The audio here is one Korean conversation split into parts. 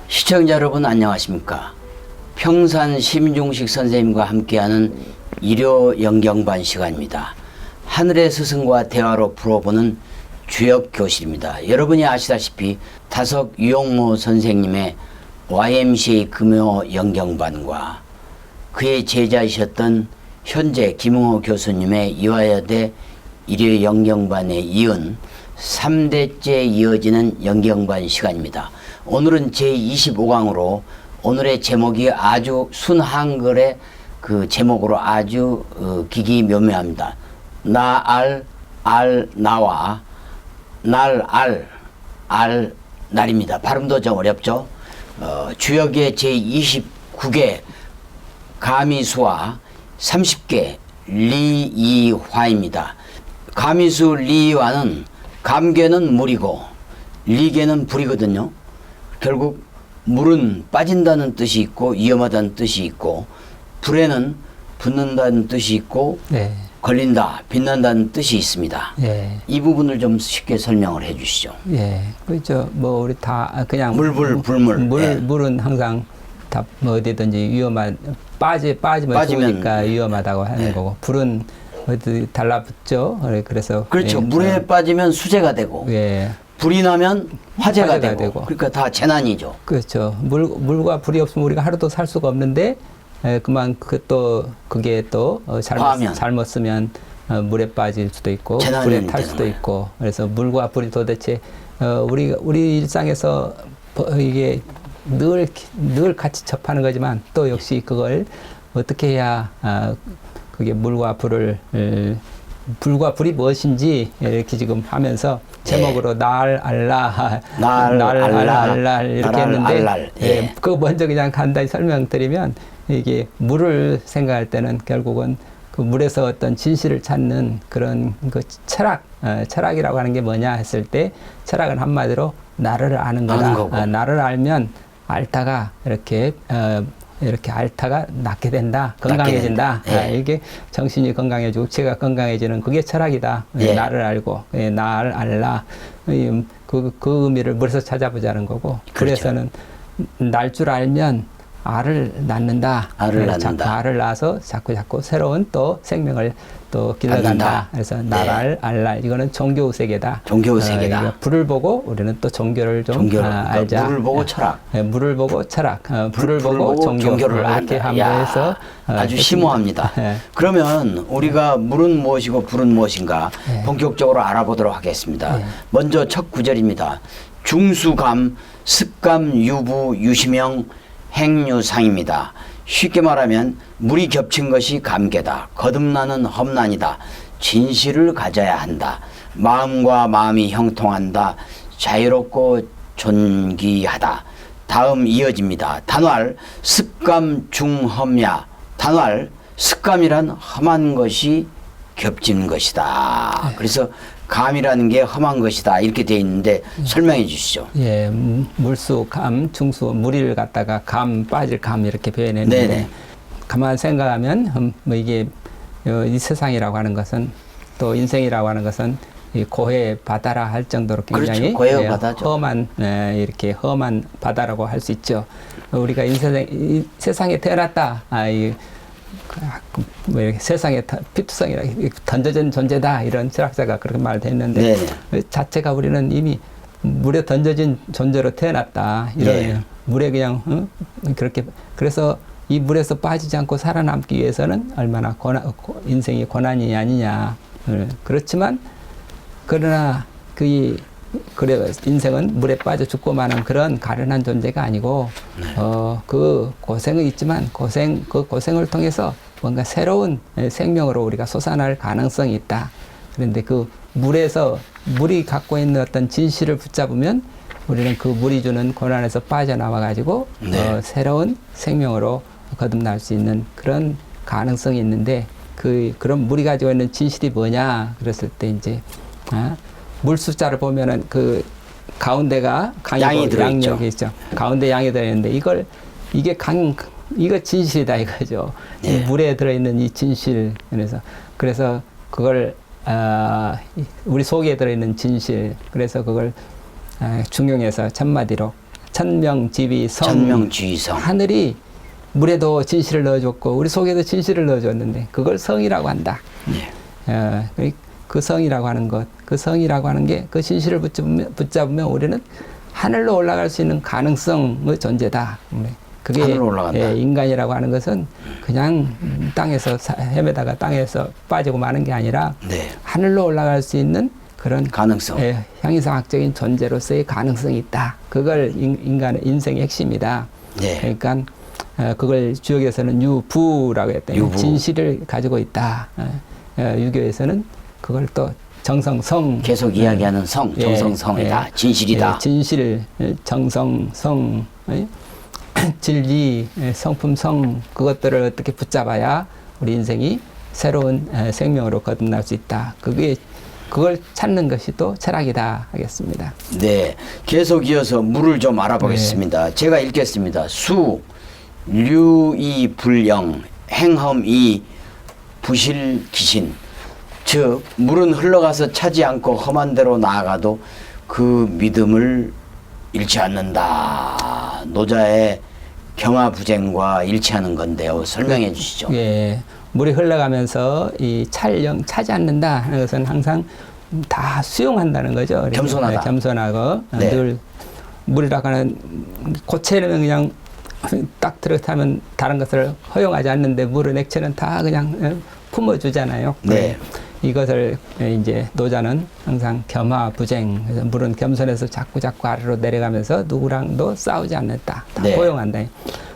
시청자 여러분 안녕하십니까. 평산 심중식 선생님과 함께하는 일요 영경반 시간입니다. 하늘의 스승과 대화로 풀어보는 주역 교실입니다. 여러분이 아시다시피 타석 유영모 선생님의 YMCA 금요 영경반과 그의 제자이셨던 현재 김응호 교수님의 이화여대 일요 영경반에 이은 3대째 이어지는 영경반 시간입니다. 오늘은 제25강으로 오늘의 제목이 아주 순한글의 그 제목으로 아주 기기묘묘합니다. 나알 나와 날 알 날입니다. 발음도 좀 어렵죠. 주역의 제29개 가미수와 30개 리이화입니다. 가미수 리이화는 감개는 물이고 리개는 불이거든요. 결국 물은 빠진다는 뜻이 있고 위험하다는 뜻이 있고 불에는 붙는다는 뜻이 있고 네. 걸린다, 빛난다는 뜻이 있습니다. 예. 이 부분을 좀 쉽게 설명을 해 주시죠. 예. 그렇죠. 뭐 우리 다 그냥 불물. 예. 물은 항상 다 뭐 어디든지 위험한 빠지면 죽으니까 위험하다고 하는 예. 거고 불은 어디 달라붙죠. 그래서 그렇죠. 예. 물에 빠지면 수재가 되고 예. 불이 나면 화재가 되고 그러니까 다 재난이죠. 그렇죠. 물과 불이 없으면 우리가 하루도 살 수가 없는데 그만 그게 또 잘못 쓰면 물에 빠질 수도 있고 불에 탈 수도 있고 그래서 물과 불이 도대체 우리 일상에서 이게 늘 같이 접하는 거지만 또 역시 그걸 어떻게 해야 그게 물과 불이 무엇인지 이렇게 지금 하면서 제목으로 날 알라 이렇게 했는데 예. 그거 먼저 그냥 간단히 설명드리면 이게 물을 생각할 때는 결국은 그 물에서 어떤 진실을 찾는 그런 그 철학이라고 하는 게 뭐냐 했을 때 철학은 한마디로 나를 아는 거다. 나를 알면 앓다가 이렇게 앓다가 낫게 된다. 건강해진다. 이게 정신이 건강해지고 육체가 건강해지는 그게 철학이다. 예. 나를 알고 나를 알라. 그 의미를 물에서 찾아보자는 거고 그렇죠. 그래서는 날 줄 알면 알을 낳는다. 알을 낳아서 자꾸 새로운 또 생명을 또 길러간다. 그래서 나를 알라. 이거는 종교 세계다. 종교 세계다. 불을 보고 우리는 또 종교를 좀 알자. 그러니까 물을 보고 철학. 물을 보고 철학. 불을 보고 종교를 이렇게 함으로해서 아주 심오합니다. 그러면 우리가 물은 무엇이고 불은 무엇인가 본격적으로 알아보도록 하겠습니다. 먼저 첫 구절입니다. 중수감, 습감, 유부, 유시명, 행유상입니다. 쉽게 말하면 물이 겹친 것이 감개다. 거듭나는 험난이다. 진실을 가져야 한다. 마음과 마음이 형통한다. 자유롭고 존귀하다. 다음 이어집니다. 단왈 습감 중험야. 단왈 습감이란 험한 것이 겹치는 것이다. 그래서 감이라는 게 험한 것이다 이렇게 되어 있는데 설명해 주시죠. 예, 물수, 감, 중수, 무리를 갖다가 빠질 감 이렇게 표현했는데 네네. 가만 생각하면 뭐 이게 이 세상이라고 하는 것은 또 인생이라고 하는 것은 이 고해 바다라 할 정도로 굉장히 그렇죠. 험한 이렇게 험한 바다라고 할 수 있죠. 우리가 이 세상에 태어났다. 뭐 이렇게 세상에 피투성이라 던져진 존재다 이런 철학자가 그렇게 말했는데 자체가 우리는 이미 물에 던져진 존재로 태어났다 이런 물에 그냥 그렇게 그래서 이 물에서 빠지지 않고 살아남기 위해서는 얼마나 인생이 고난이 아니냐. 그렇지만 그러나 그래 인생은 물에 빠져 죽고 마는 그런 가련한 존재가 아니고 그 고생은 있지만 그 고생을 통해서 뭔가 새로운 생명으로 우리가 솟아날 가능성이 있다. 그런데 그 물이 갖고 있는 어떤 진실을 붙잡으면 우리는 그 물이 주는 고난에서 빠져나와 가지고 새로운 생명으로 거듭날 수 있는 그런 가능성이 있는데 그런 물이 가지고 있는 진실이 뭐냐 그랬을 때 이제 물 숫자를 보면은 그 가운데가 양이 들어있죠. 있죠. 가운데 양이 들어있는데 이거 진실이다 이거죠. 이 물에 들어있는 이 진실. 그래서 그걸 우리 속에 들어있는 진실. 그래서 그걸 중용해서 첫마디로 천명지위성. 천명지위성. 하늘이 물에도 진실을 넣어줬고 우리 속에도 진실을 넣어줬는데 그걸 성이라고 한다. 그 성이라고 하는 것, 그 성이라고 하는 게 그 진실을 붙잡으면 우리는 하늘로 올라갈 수 있는 가능성의 존재다. 그게 하늘로 올라간다. 인간이라고 하는 것은 그냥 땅에서 헤매다가 땅에서 빠지고 마는 게 아니라 네. 하늘로 올라갈 수 있는 그런 가능성. 형이상학적인 존재로서의 가능성이 있다. 그걸 인간의 인생의 핵심이다. 네. 그러니까 그걸 주역에서는 유부라고 했다. 유부. 진실을 가지고 있다. 유교에서는 그걸 또 정성성. 계속 이야기하는 성, 정성성이다. 진실이다. 진실, 정성성, 진리, 성품성 그것들을 어떻게 붙잡아야 우리 인생이 새로운 생명으로 거듭날 수 있다. 그걸 찾는 것이 또 철학이다 하겠습니다. 네, 계속 이어서 물을 좀 알아보겠습니다. 제가 읽겠습니다. 수, 류이 불영, 행험이 부실기신. 즉 물은 흘러가서 차지 않고 험한 데로 나아가도 그 믿음을 잃지 않는다. 노자의 겸하부쟁과 일치하는 건데요. 설명해 주시죠. 예, 물이 흘러가면서 이 차지 않는다 하는 것은 항상 다 수용한다는 거죠. 겸손하다. 겸손하고 네. 늘 물이라고 하는 고체는 그냥 딱 들어타면 다른 것을 허용하지 않는데 물은 액체는 다 그냥 품어주잖아요. 네. 이것을 이제 노자는 항상 겸하부쟁. 그래서 물은 겸손해서 자꾸 아래로 내려가면서 누구랑도 싸우지 않는다. 다 네. 포용한다.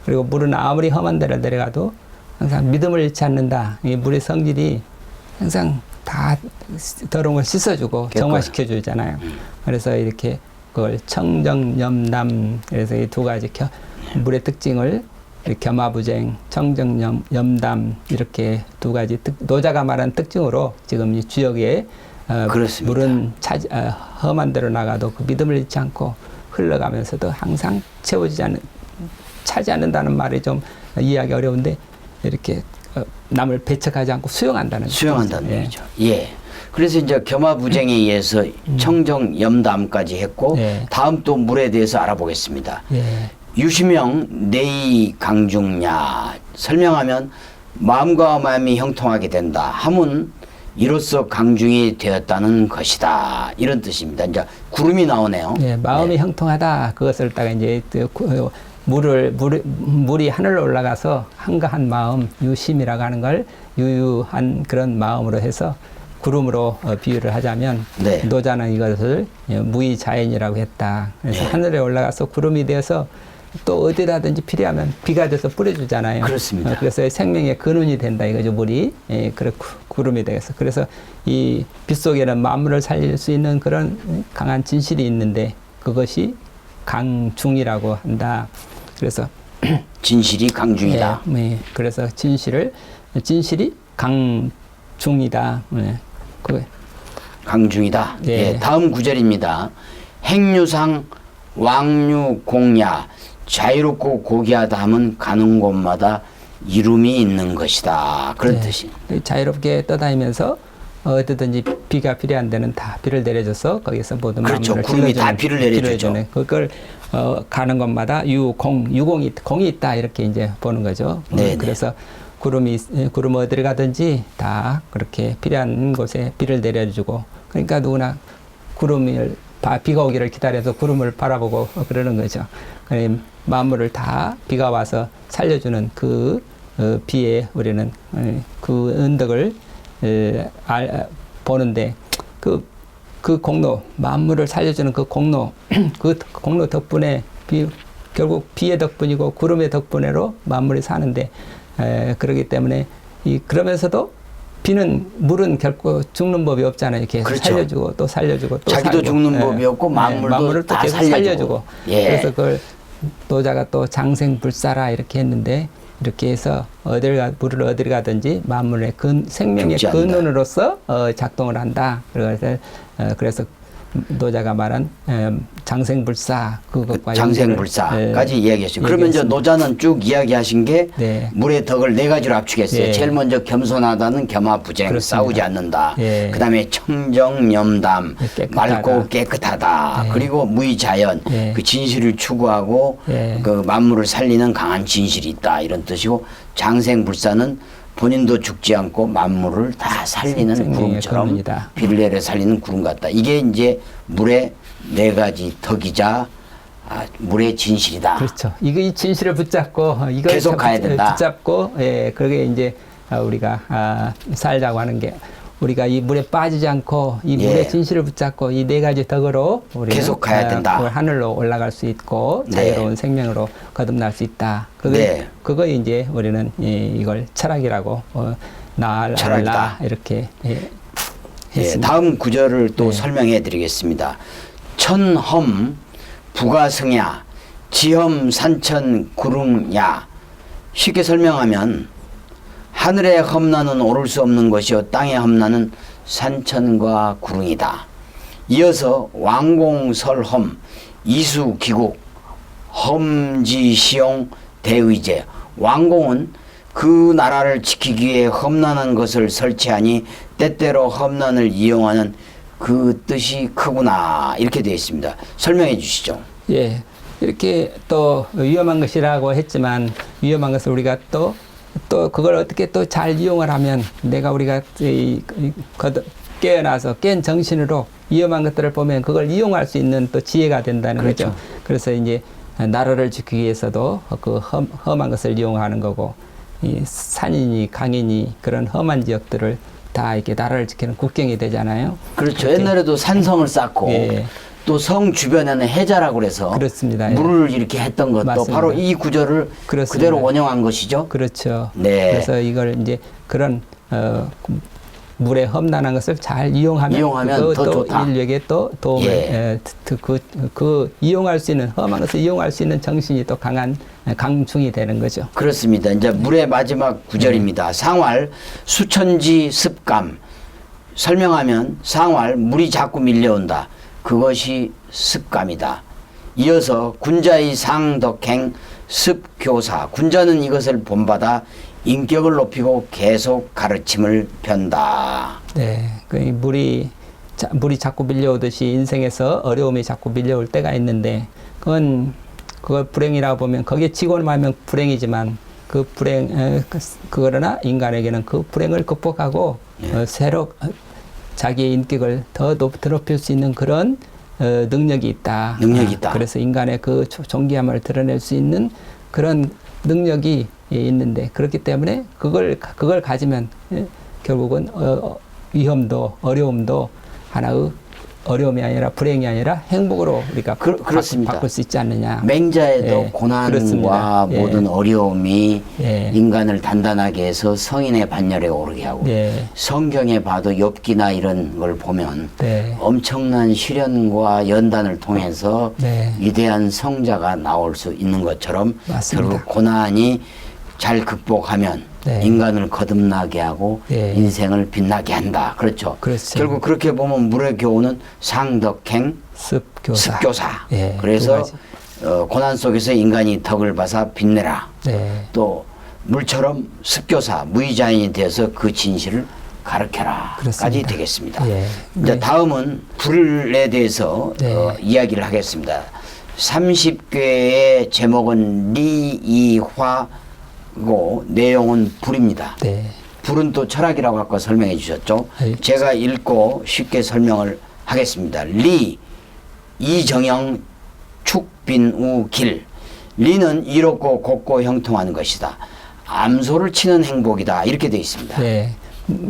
그리고 물은 아무리 험한 데를 내려가도 항상 믿음을 잃지 않는다. 이 물의 성질이 항상 다 더러운 걸 씻어주고 정화시켜 주잖아요. 그래서 이렇게 그걸 청정염담, 그래서 이 두 가지 물의 특징을 겸하부쟁, 청정염담 이렇게 두 가지 노자가 말한 특징으로 지금 이 주역에 물은 험한 데로 나가도 그 믿음을 잃지 않고 흘러가면서도 항상 차지 않는다는 말이 좀 이해하기 어려운데 이렇게 남을 배척하지 않고 수용한다는 얘기죠. 예. 그래서 이제 겸하부쟁에 의해서 청정염담까지 했고 다음 또 물에 대해서 알아보겠습니다. 유시명 내이 강중야. 설명하면 마음과 마음이 형통하게 된다. 함은 이로써 강중이 되었다는 것이다. 이런 뜻입니다. 이제 구름이 나오네요. 마음이 형통하다. 그것을 딱 이제 물이 하늘로 올라가서 한가한 마음, 유심이라고 하는 걸 유유한 그런 마음으로 해서 구름으로 비유를 하자면 노자는 이것을 무의자연이라고 했다. 그래서 하늘에 올라가서 구름이 되어서 또 어디라든지 필요하면 비가 돼서 뿌려주잖아요. 그렇습니다. 그래서 생명의 근원이 된다 이거죠. 물이. 그래 구름이 되어서. 그래서 이 빗속에는 만물을 살릴 수 있는 그런 강한 진실이 있는데 그것이 강중이라고 한다. 그래서 진실이 강중이다. 그래서 진실이 강중이다. 강중이다. 다음 구절입니다. 행유상 왕유공야. 자유롭고 고귀하다 함은 가는 곳마다 이름이 있는 것이다. 그런 뜻이. 자유롭게 떠다니면서 어디든지 비가 필요한 데는 다 비를 내려줘서 거기서 모든 그렇죠. 만물을 구름이 다 비를 내려주죠. 그걸 가는 곳마다 공이 있다 이렇게 이제 보는 거죠. 그래서 구름 어디를 가든지 다 그렇게 필요한 곳에 비를 내려주고 그러니까 누구나 비가 오기를 기다려서 구름을 바라보고 그러는 거죠. 만물을 다 비가 와서 살려주는 그 비에 우리는 그 은덕을 보는데 그 공로, 만물을 살려주는 그 공로, 그 공로 덕분에 결국 비의 덕분이고 구름의 덕분에로 만물이 사는데 그러기 때문에 그러면서도 물은 결코 죽는 법이 없잖아요. 계속 그렇죠. 살려주고 또 살려주고 또 자기도 살고. 죽는 법이 없고 만물도 다 계속 살려주고. 그래서 그걸 노자가 또 장생불사라 이렇게 했는데 이렇게 해서 물을 어디를 가든지 만물의 생명의 근원으로서 작동을 한다. 그래서 노자가 말한 장생불사 그것과 장생불사까지 이야기했어요. 그러면 이제 얘기했습니다. 노자는 쭉 이야기하신 게 네. 물의 덕을 네 가지로 압축했어요. 예. 제일 먼저 겸손하다는 겸하부쟁, 그렇습니다. 싸우지 않는다. 예. 그다음에 청정염담, 깨끗하다. 맑고 깨끗하다. 예. 그리고 무의자연, 예. 그 진실을 추구하고 예. 그 만물을 살리는 강한 진실이 있다. 이런 뜻이고 장생불사는 본인도 죽지 않고 만물을 다 살리는 생명의 구름처럼 근원이다. 비를 내려 살리는 구름 같다. 이게 이제 물의 네 가지 덕이자 물의 진실이다. 그렇죠. 이거 이 진실을 붙잡고 이걸 계속 가야 된다. 붙잡고 그게 이제 우리가 살자고 하는 게 우리가 이 물에 빠지지 않고 이 예. 물의 진실을 붙잡고 이 네 가지 덕으로 우리는 계속 가야 된다. 하늘로 올라갈 수 있고 네. 자유로운 생명으로 거듭날 수 있다. 그거 이제 우리는 이걸 철학이라고 철학이다. 이렇게 예, 했습니다. 다음 구절을 또 설명해 드리겠습니다. 천험 부가승야 지험 산천 구름야. 쉽게 설명하면 하늘의 험난은 오를 수 없는 것이요 땅의 험난은 산천과 구릉이다. 이어서 왕공설험 이수기국 험지시용 대의제. 왕공은 그 나라를 지키기 위해 험난한 것을 설치하니 때때로 험난을 이용하는 그 뜻이 크구나. 이렇게 되어 있습니다. 설명해 주시죠. 예, 이렇게 또 위험한 것이라고 했지만 위험한 것을 우리가 또 그걸 어떻게 또 잘 이용을 하면 우리가 깨어나서 깬 정신으로 위험한 것들을 보면 그걸 이용할 수 있는 또 지혜가 된다는 그렇죠. 거죠. 그래서 이제 나라를 지키기 위해서도 그 험한 것을 이용하는 거고 이 산이니 강이니 그런 험한 지역들을 다 이렇게 나라를 지키는 국경이 되잖아요. 그렇죠. 그렇게. 옛날에도 산성을 쌓고 예. 또 성 주변에는 해자라고 그래서 그렇습니다. 예. 물을 이렇게 했던 것도 맞습니다. 바로 이 구절을 그렇습니다. 그대로 원형한 것이죠. 그렇죠. 네. 그래서 이걸 이제 그런 물의 험난한 것을 잘 이용하면 더 좋다. 인류에게 또 도움을 예. 그 이용할 수 있는 험한 것을 이용할 수 있는 정신이 또 강한 강충이 되는 거죠. 그렇습니다. 이제 물의 마지막 구절입니다. 상활 수천지 습감. 설명하면 상활 물이 자꾸 밀려온다. 그것이 습감이다. 이어서 군자의 상덕행 습교사. 군자는 이것을 본받아 인격을 높이고 계속 가르침을 편다. 네, 그 물이 자꾸 밀려오듯이 인생에서 어려움이 자꾸 밀려올 때가 있는데 그걸 불행이라고 보면 거기에 치고 나면 불행이지만 그러나 인간에게는 그 불행을 극복하고 새로 자기의 인격을 더 높일 수 있는 그런 능력이 있다. 능력이 있다. 그래서 인간의 그 존귀함을 드러낼 수 있는 그런 능력이 있는데 그렇기 때문에 그걸 가지면 결국은 위험도 어려움도 하나의 어려움이 아니라 불행이 아니라 행복으로 우리가 그렇습니다. 바꿀 수 있지 않느냐. 맹자에도 예, 고난과 그렇습니다. 모든 어려움이 예. 인간을 단단하게 해서 성인의 반열에 오르게 하고 예. 성경에 봐도 욥기나 이런 걸 보면 네. 엄청난 시련과 연단을 통해서 네. 위대한 성자가 나올 수 있는 것처럼 맞습니다. 결국 고난이 잘 극복하면 네. 인간을 거듭나게 하고 네. 인생을 빛나게 한다. 그렇죠. 그렇죠. 결국 그렇게 보면 물의 교훈은 상덕행 습교사. 예, 그래서 두 가지. 고난 속에서 인간이 덕을 봐서 빛내라. 네. 또 물처럼 습교사, 무의자인이 되어서 그 진실을 가르쳐라. 그렇습니다. 까지 되겠습니다. 예. 이제 네. 다음은 불에 대해서 네. 이야기를 하겠습니다. 30개의 제목은 리이화고 내용은 불입니다. 네. 불은 또 철학이라고 아까 설명해 주셨죠. 네. 제가 읽고 쉽게 설명을 하겠습니다. 리, 이정영, 축빈우, 길. 리는 이롭고 곱고 형통하는 것이다. 암소를 치는 행복이다. 이렇게 되어 있습니다. 네.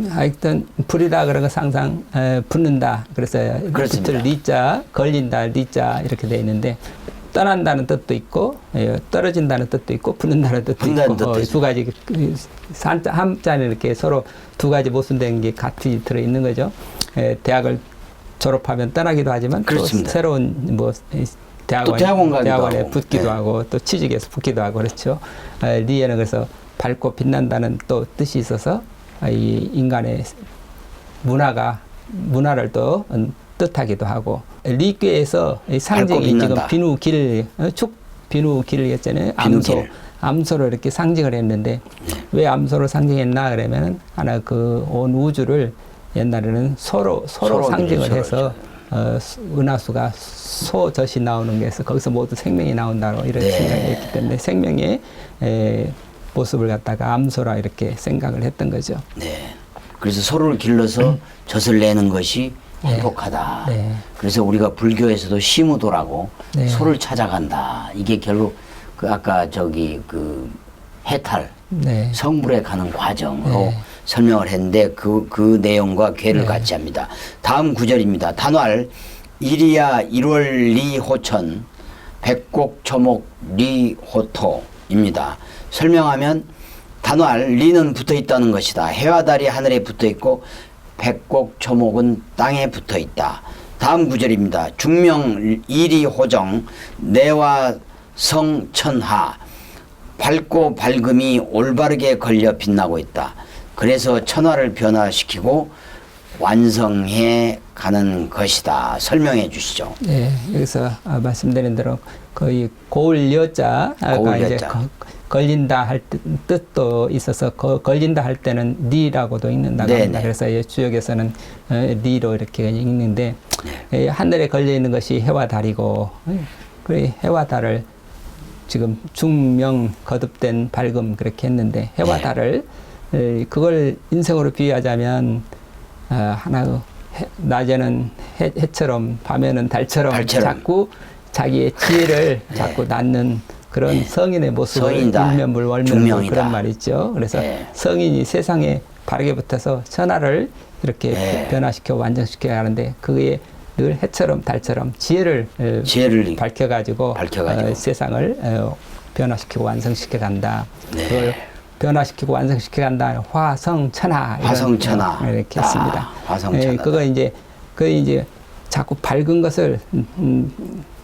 하여튼 불이라 그런 거 항상 붙는다. 그래서 그렇습니다. 붙을 리자, 걸린다, 리자 이렇게 돼 있는데 떠난다는 뜻도 있고 떨어진다는 뜻도 있고 붙는다는 뜻도 붙는다는 있고 뜻도 있고. 두 가지 한자는 이렇게 서로 두 가지 모순된 게 같이 들어 있는 거죠. 대학을 졸업하면 떠나기도 하지만 그렇습니다. 또 새로운 뭐 또 대학원 가기도 대학원에 하고. 붙기도 네. 하고 또 취직해서 붙기도 하고 그렇죠. 리에는 그래서 밝고 빛난다는 또 뜻이 있어서 이 인간의 문화를 또 뜻하기도 하고 리괴에서 이 상징이 밝고 지금 빛난다. 비누길 축 비누길이었잖아요. 비누길. 암소로 이렇게 상징을 했는데 왜 암소로 상징했나 그러면은 하나 그 온 우주를 옛날에는 서로 상징을 서로 해서 은하수가 소젖이 나오는 게서 거기서 모두 생명이 나온다고 이런 네. 생각이 했기 때문에 생명의 모습을 갖다가 암소라 이렇게 생각을 했던 거죠. 네. 그래서 소를 길러서 젖을 내는 것이 네. 행복하다. 네. 그래서 우리가 불교에서도 시무도라고 네. 소를 찾아간다. 이게 결국 그 아까 저기 그 해탈 네. 성불에 가는 과정으로 네. 설명을 했는데 그 내용과 괴를 네. 같이 합니다. 다음 구절입니다. 단왈 이리야 일월 리호천 백곡 초목 리호토입니다. 설명하면 단왈 리는 붙어 있다는 것이다. 해와 달이 하늘에 붙어 있고 백곡 초목은 땅에 붙어 있다. 다음 구절입니다. 중명 이리호정 내와 성천하 밝고 밝음이 올바르게 걸려 빛나고 있다. 그래서 천하를 변화시키고 완성해 가는 것이다. 설명해 주시죠. 네, 여기서 말씀드린 대로 거의 고을 여자가 고을 이제 여자. 걸린다 할 뜻도 있어서 걸린다 할 때는 리라고도 읽는다고 네네. 합니다. 그래서 이 주역에서는 리로 이렇게 읽는데 하늘에 걸려 있는 것이 해와 달이고 그 해와 달을 지금 중명 거듭된 밝음 그렇게 했는데 해와 네. 달을 그걸 인생으로 비유하자면 하나 낮에는 해처럼 밤에는 달처럼 자꾸 자기의 지혜를 네. 자꾸 낳는 그런 성인의 모습을 성인이다. 일면불 월면불 중명이다. 그런 말 있죠. 그래서 네. 성인이 세상에 바르게 붙어서 천하를 이렇게 네. 변화시켜 완성시켜야 하는데 그게 늘 해처럼 달처럼 지혜를 밝혀가지고 세상을 변화시키고 완성시켜 간다. 네. 그걸 변화시키고 완성시켜 간다. 화성천하 화성천하 이렇게 했습니다. 화성천하. 그거 이제 자꾸 밝은 것을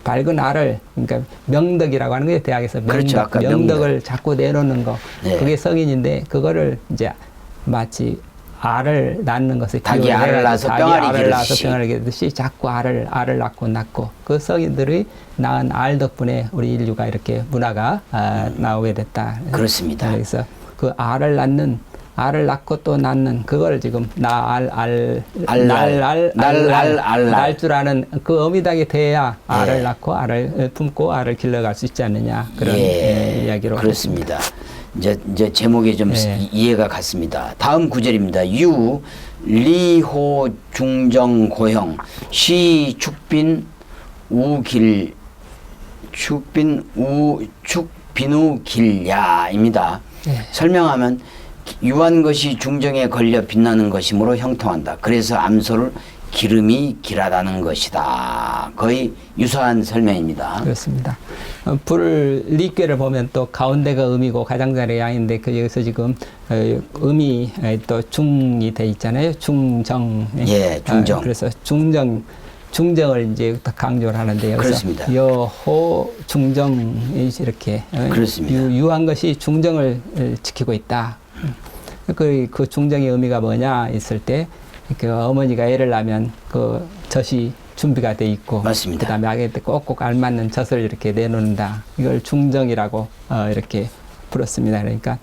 밝은 알을 그러니까 명덕이라고 하는 거예요. 대학에서 그렇죠. 명덕을 자꾸 내놓는 거. 네. 그게 성인인데 그거를 이제 마치 알을 낳는 것을 닭이 알을 낳아서 병아리 기르듯이 자꾸 알을 낳고 그 성인들이 낳은 알 덕분에 우리 인류가 이렇게 문화가 나오게 됐다. 그렇습니다. 그래서 그 알을 낳고 또 낳는 그걸 지금 날 줄 아는 그 어미닭이 돼야 알을 낳고 알을 품고 알을 길러갈 수 있지 않느냐 그런 이야기로 그렇습니다. 이제 제목이 좀 이해가 갔습니다. 다음 구절입니다. 유 리호 중정 고형 시 축빈 우길 축빈우 길야입니다. 설명하면 유한 것이 중정에 걸려 빛나는 것이므로 형통한다. 그래서 암소를 기름이 길하다는 것이다. 거의 유사한 설명입니다. 그렇습니다. 불 리괴를 보면 또 가운데가 음이고 가장자리 양인데 그 여기서 지금 음이 또 중이 돼 있잖아요. 중정. 예, 중정. 그래서 중정을 이제 강조를 하는데 여기서 그렇습니다. 여호 중정 이렇게 그렇습니다. 유한 것이 중정을 지키고 있다. 그 중정의 의미가 뭐냐 있을 때 그 어머니가 애를 낳으면 그 젖이 준비가 돼 있고 맞습니다. 그다음에 아기한테 꼭꼭 알맞는 젖을 이렇게 내놓는다. 이걸 중정이라고 이렇게 불렀습니다. 그러니까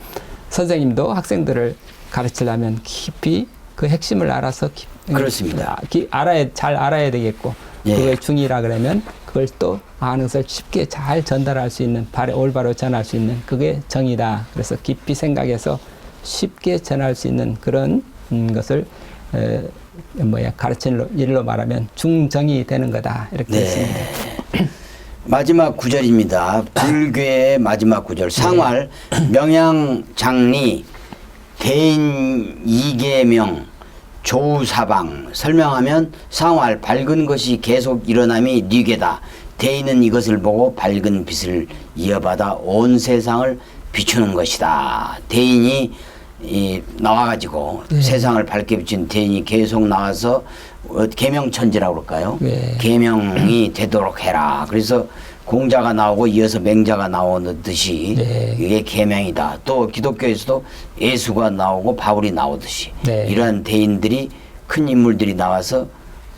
선생님도 학생들을 가르치려면 깊이 그 핵심을 알아서 그렇습니다. 잘 알아야 되겠고 그걸 중이라 그러면 그걸 또 아는 것을 쉽게 잘 전달할 수 있는 올바로 전할 수 있는 그게 정이다. 그래서 깊이 생각해서 쉽게 전할 수 있는 그런 것을 가르치는 일로 말하면 중정이 되는 거다. 이렇게 했습니다. 마지막 구절입니다. 불교의 마지막 구절. 상활 명양장리 대인 이계명 조사방. 설명하면 상활 밝은 것이 계속 일어남이 리괴다. 대인은 이것을 보고 밝은 빛을 이어받아 온 세상을 비추는 것이다. 대인이 나와가지고 세상을 밝게 비친 대인이 계속 나와서 계명천지라고 그럴까요? 계명이 되도록 해라. 그래서 공자가 나오고 이어서 맹자가 나오듯이 이게 계명이다. 또 기독교에서도 예수가 나오고 바울이 나오듯이 이러한 대인들이 큰 인물들이 나와서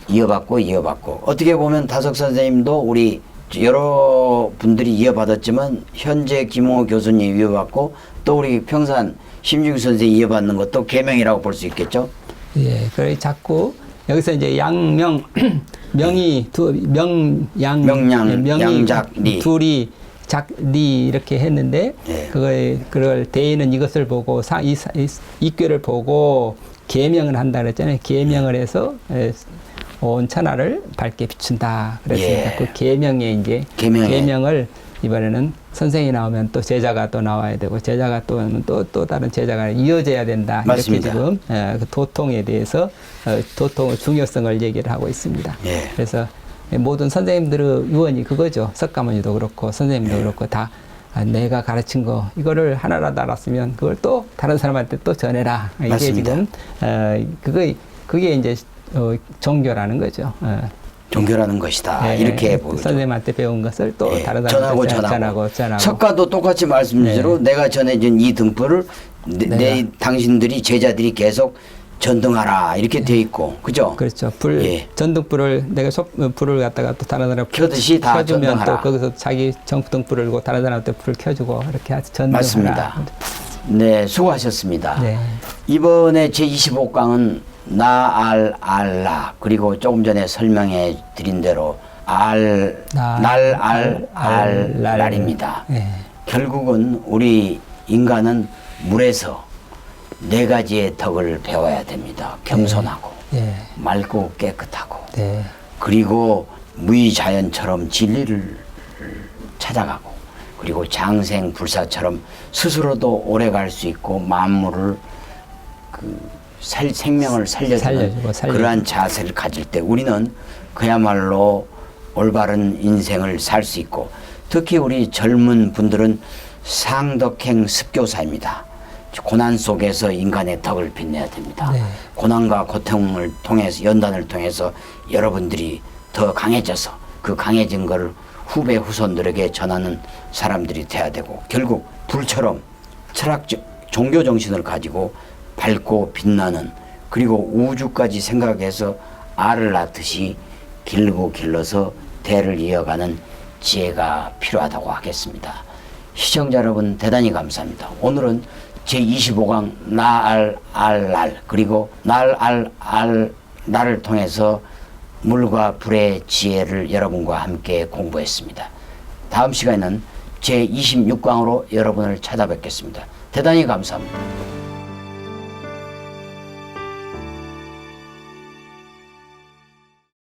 이어받고 어떻게 보면 다석 선생님도 우리 여러 분들이 이어받았지만 현재 김홍호 교수님 이어받고 또 우리 평산 심중 선생이 이어받는 것도 계명이라고 볼 수 있겠죠? 예, 그래 자꾸 여기서 이제 양명 명이 명양 명이 양작리 둘이 작리 이렇게 했는데 예. 그걸 대인은 이것을 보고 이 꾀를 보고 계명을 한다 그랬잖아요. 계명을 해서 온 천하를 밝게 비춘다. 그랬으니까 예. 그 계명에 이제 계명을 이번에는 선생이 나오면 또 제자가 또 나와야 되고 제자가 또 오면 또 다른 제자가 이어져야 된다. 맞습니다. 이렇게 지금 그 도통에 대해서 도통의 중요성을 얘기를 하고 있습니다. 예. 그래서 모든 선생님들의 유언이 그거죠. 석가모니도 그렇고 선생님도 예. 그렇고 다 내가 가르친 거 이거를 하나라도 알았으면 그걸 또 다른 사람한테 또 전해라. 이게 맞습니다. 지금 그게 이제 종교라는 거죠. 종교라는 것이다. 이렇게 보죠. 선생님한테 배운 것을 또 예, 다른 사람한테 전하고. 석가도 똑같이 말씀대로 내가 전해준 이 등불을 당신들이 제자들이 계속 전등하라 이렇게 돼 있고 그죠? 그렇죠. 예. 전등불을 내가 불을 갖다가 또 다른 사람 켜듯이 다 켜주면 전등하라. 또 거기서 자기 전등불을 들고 다른 사람한테 불 켜주고 이렇게 하지 전등하라. 맞습니다. 네, 수고하셨습니다. 네. 이번에 제25강은 나알알라 그리고 조금 전에 설명해 드린 대로 날알알날입니다. 예. 결국은 우리 인간은 물에서 네 가지의 덕을 배워야 됩니다. 겸손하고 예. 맑고 깨끗하고 네. 그리고 무의자연처럼 진리를 찾아가고 그리고 장생불사처럼 스스로도 오래 갈 수 있고 만물을 생명을 살려주는 그러한 자세를 가질 때 우리는 그야말로 올바른 인생을 살 수 있고 특히 우리 젊은 분들은 상덕행 습교사입니다. 고난 속에서 인간의 덕을 빛내야 됩니다. 네. 고난과 고통을 통해서 연단을 통해서 여러분들이 더 강해져서 그 강해진 것을 후배 후손들에게 전하는 사람들이 돼야 되고 결국 불처럼 철학적 종교 정신을 가지고 밝고 빛나는 그리고 우주까지 생각해서 알을 낳듯이 길고 길러서 대를 이어가는 지혜가 필요하다고 하겠습니다. 시청자 여러분 대단히 감사합니다. 오늘은 제25강 나알알날 그리고 날알알날을 통해서 물과 불의 지혜를 여러분과 함께 공부했습니다. 다음 시간에는 제26강으로 여러분을 찾아뵙겠습니다. 대단히 감사합니다.